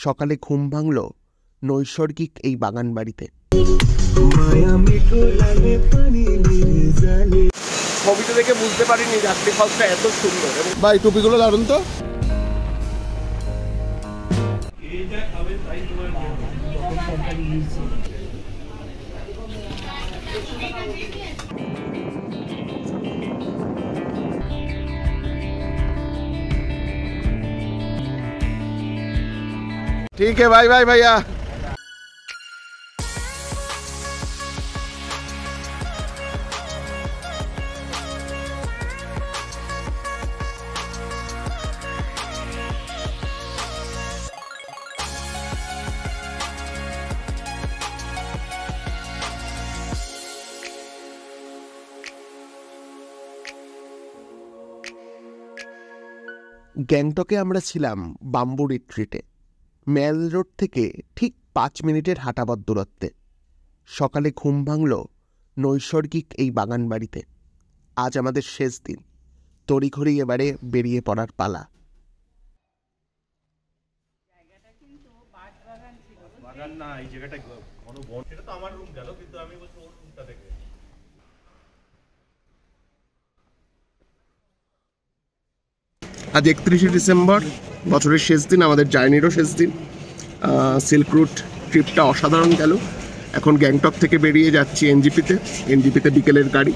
সকালে ঘুম ভাঙল নৈসর্গিক এই বাগান বাড়িতে। ছবিটা দেখে বুঝতে পারিনি যাত্রী ফলসটা এত সুন্দর। ভাই টুপিগুলো দারুন তো। ठीक है भाई भाई भैया। গ্যাংটকে আমরা ছিলাম বাম্বু রিট্রিটে, মেল রোড থেকে ঠিক 5 মিনিটের হাঁটাপথ দূরত্বে। সকালে ঘুম ভাঙল নৈসর্গিক এই বাগান বাড়িতে। আজ আমাদের শেষ দিন, তড়িঘড়ি এবারে বেরিয়ে পড়ার পালা। আজ 31শে ডিসেম্বর, বছরের শেষ দিন, আমাদের জার্নিরও শেষ দিন। সিল্ক রুট ট্রিপটা অসাধারণ গেল। এখন গ্যাংটক থেকে বেরিয়ে যাচ্ছি এনজিপিতে বিকেলের গাড়ি।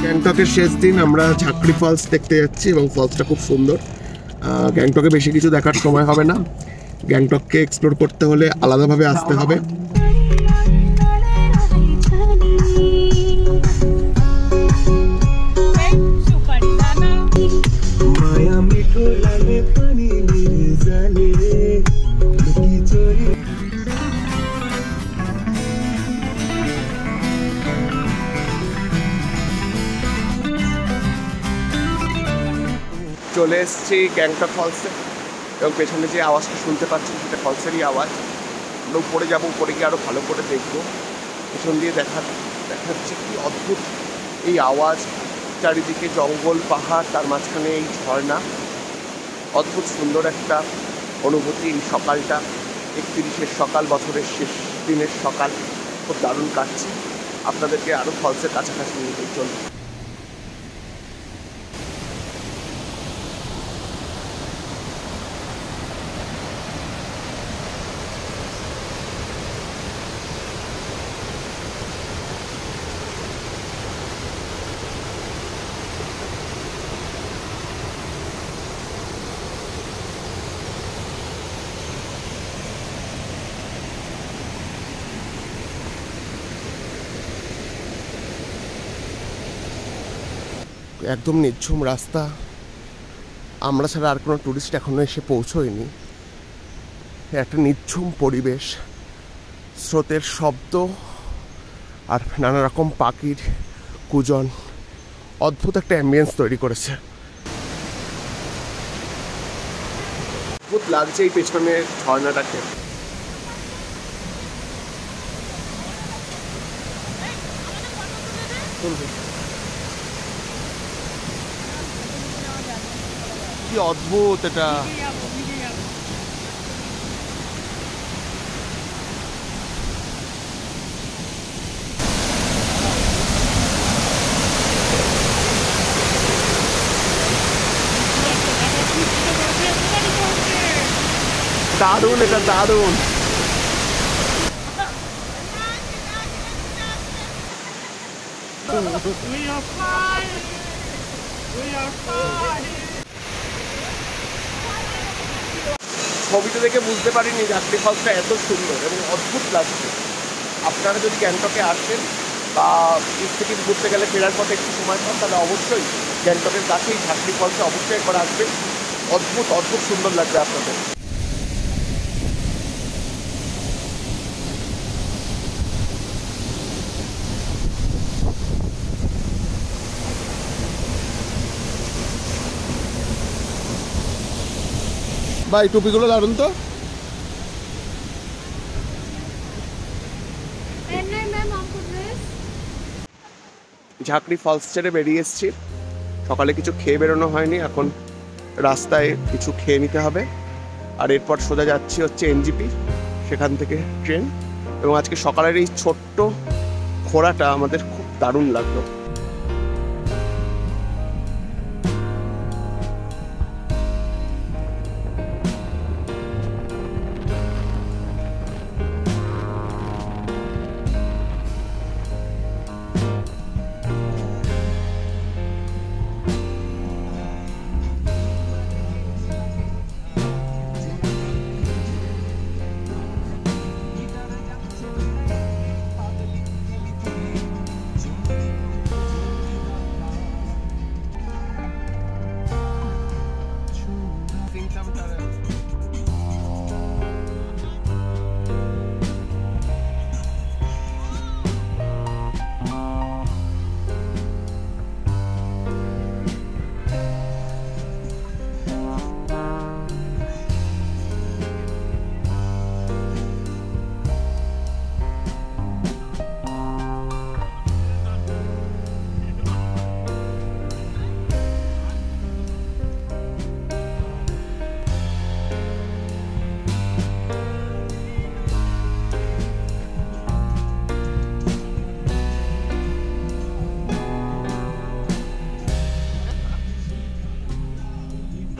গ্যাংটকের শেষ দিন, আমরা ঝাঁকড়ি ফলস দেখতে যাচ্ছি এবং ফলসটা খুব সুন্দর। গ্যাংটকে বেশি কিছু দেখার সময় হবে না, গ্যাংটককে এক্সপ্লোর করতে হলে আলাদাভাবে আসতে হবে। চলে এসেছি গ্যাংটক ফলসে এবং পেছনে যে আওয়াজটা শুনতে পাচ্ছি সেটা ফলসেরই আওয়াজ। আমরা উপরে যাবো, উপরে গিয়ে আরও ভালো করে দেখবো। পেছন দিয়ে দেখাচ্ছে কি অদ্ভুত এই আওয়াজ, চারিদিকে জঙ্গল পাহাড়, তার মাঝখানে এই ঝর্ণা। অদ্ভুত সুন্দর একটা অনুভূতি এই সকালটা। 31শের সকাল, বছরের শেষ দিনের সকাল, খুব দারুণ কাটছে। আপনাদেরকে আরও ফলসের কাছাকাছি নিয়ে চলুন। একদম নিঝুম রাস্তা, আমরা ছাড়া আর কোনো টুরিস্ট এখনো এসে পৌঁছয়নি। একটা নিঝুম পরিবেশ, স্রোতের শব্দ আর নানা রকম পাখির কুজন অদ্ভুত একটা অ্যাম্বিয়েন্স তৈরি করেছে। অদ্ভুত লাগছে এই পেছনের ঝর্ণাটাকে। কি অদ্ভুত এটা। দারুণ, এটা দারুণ। ছবিটা দেখে বুঝতে পারিনি ঝাঁকড়ি ফলসটা এত সুন্দর এবং অদ্ভুত লাগছে। আপনারা যদি গ্যাংটকে আসেন বা বিচ থেকে ঘুরতে গেলে ফেরার পথে একটু সময় পান, তাহলে অবশ্যই গ্যাংটকের কাছেই ঝাঁকড়ি ফলসে অবশ্যই একবার আসবেন। অদ্ভুত অদ্ভুত সুন্দর লাগবে আপনাদের। ভাই টুপিগুলো দারুন তো। ঝাঁকড়ি ফলস ছেড়ে বেরিয়ে এসেছি। সকালে কিছু খেয়ে বেরোনো হয়নি, এখন রাস্তায় কিছু খেয়ে নিতে হবে। আর এরপর সোজা যাচ্ছি হচ্ছে এনজিপি, সেখান থেকে ট্রেন। এবং আজকে সকালের এই ছোট্ট ঘোরাটা আমাদের খুব দারুণ লাগলো।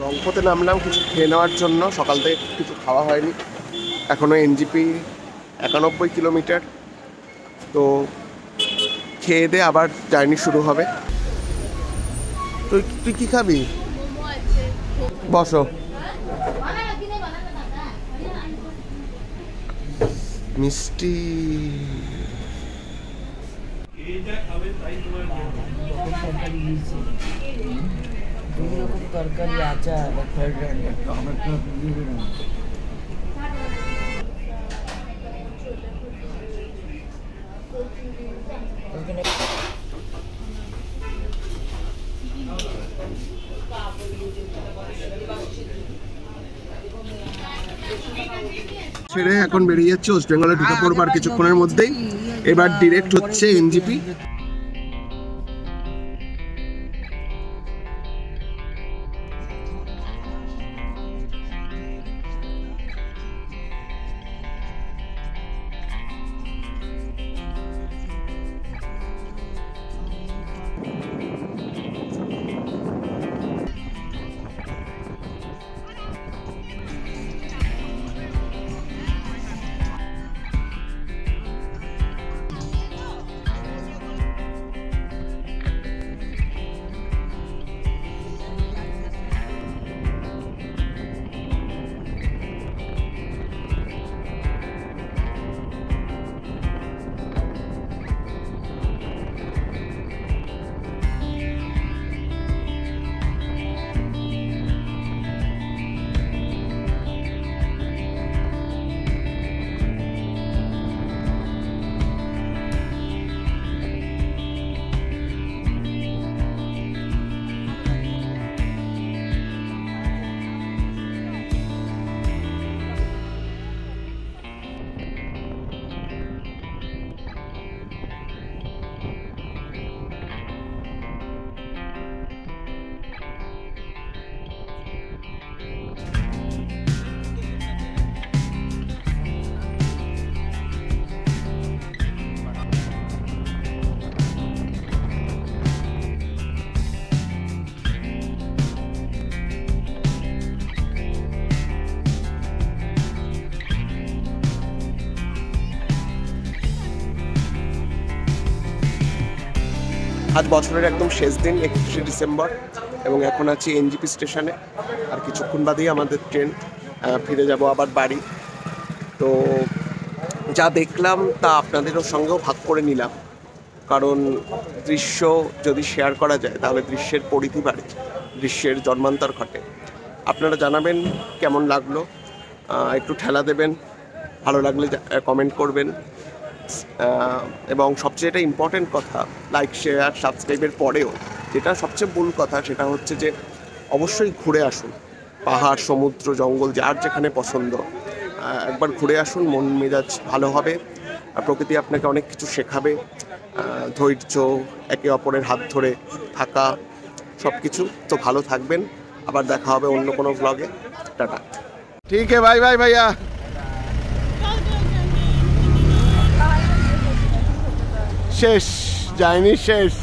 রংপুরে নামলাম কিছু খেয়ে নেওয়ার জন্য। সকাল থেকে কিছু খাওয়া হয়নি, এখনও এনজিপি 91 কিলোমিটার। তো খেয়ে দিয়ে আবার জার্নি শুরু হবে। তুই কি খাবি? বসো। মিষ্টি তরকারি, আচার, ফ্রাইড রাইস। ছেড়ে এখন বেরিয়ে যাচ্ছে, ওয়েস্ট বেঙ্গলে ঢুকে পড়বো আর কিছুক্ষণের মধ্যেই। এবার ডিরেক্ট হচ্ছে এনজিপি। আজ বছরের একদম শেষ দিন, 31শে ডিসেম্বর, এবং এখন আছি এনজিপি স্টেশনে। আর কিছুক্ষণ বাদেই আমাদের ট্রেন, ফিরে যাব আবার বাড়ি। তো যা দেখলাম তা আপনাদেরও সঙ্গেও ভাগ করে নিলাম, কারণ দৃশ্য যদি শেয়ার করা যায় তাহলে দৃশ্যের পরিধি বাড়ে, দৃশ্যের জন্মান্তর ঘটে। আপনারা জানাবেন কেমন লাগলো, একটু ঠেলা দেবেন, ভালো লাগলে কমেন্ট করবেন, এবং সবচেয়ে এটা ইম্পর্টেন্ট কথা, লাইক শেয়ার সাবস্ক্রাইবের পরেও যেটা সবচেয়ে মূল কথা সেটা হচ্ছে যে অবশ্যই ঘুরে আসুন। পাহাড়, সমুদ্র, জঙ্গল যার যেখানে পছন্দ, একবার ঘুরে আসুন, মন মেজাজ ভালো হবে। আর প্রকৃতি আপনাকে অনেক কিছু শেখাবে, ধৈর্য, একে অপরের হাত ধরে থাকা, সব কিছু। তো ভালো থাকবেন, আবার দেখা হবে অন্য কোনো ব্লগে। টাটা। ঠিক আছে, বাই বাই ভাইয়া। শেষ, যায়নি শেষ।